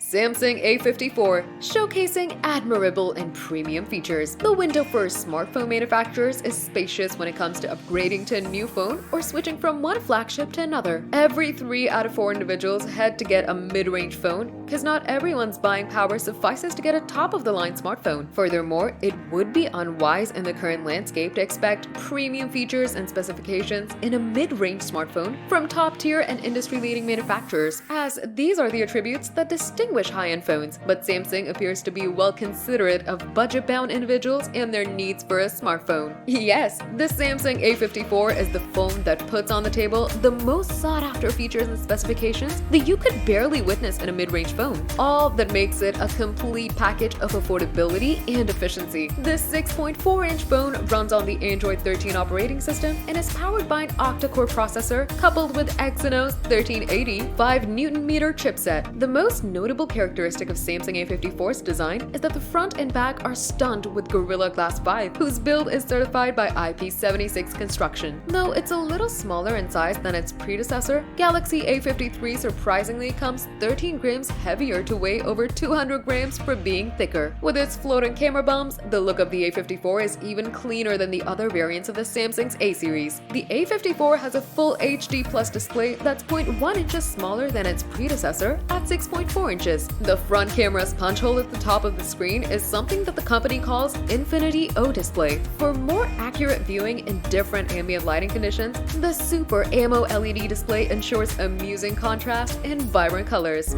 Samsung A54, showcasing admirable and premium features. The window for smartphone manufacturers is spacious when it comes to upgrading to a new phone or switching from one flagship to another. Every 3 out of 4 individuals head to get a mid-range phone because not everyone's buying power suffices to get a top-of-the-line smartphone. Furthermore, it would be unwise in the current landscape to expect premium features and specifications in a mid-range smartphone from top-tier and industry-leading manufacturers, as these are the attributes that distinguish high-end phones. But Samsung appears to be well considerate of budget-bound individuals and their needs for a smartphone. Yes, the Samsung A54 is the phone that puts on the table the most sought-after features and specifications that you could barely witness in a mid-range phone, all that makes it a complete package of affordability and efficiency. This 6.4-inch phone runs on the Android 13 operating system and is powered by an octa-core processor coupled with Exynos 1380 5-Nm chipset. The most notable characteristic of Samsung A54's design is that the front and back are studded with Gorilla Glass 5, whose build is certified by IP76 construction. Though it's a little smaller in size than its predecessor, Galaxy A53 surprisingly comes 13 grams heavier to weigh over 200 grams for being thicker. With its floating camera bumps, the look of the A54 is even cleaner than the other variants of the Samsung's A series. The A54 has a full HD Plus display that's 0.1 inches smaller than its predecessor at 6.4 inches. The front camera's punch hole at the top of the screen is something that the company calls Infinity O display. For more accurate viewing in different ambient lighting conditions, the Super AMO LED display ensures amusing contrast and vibrant colors.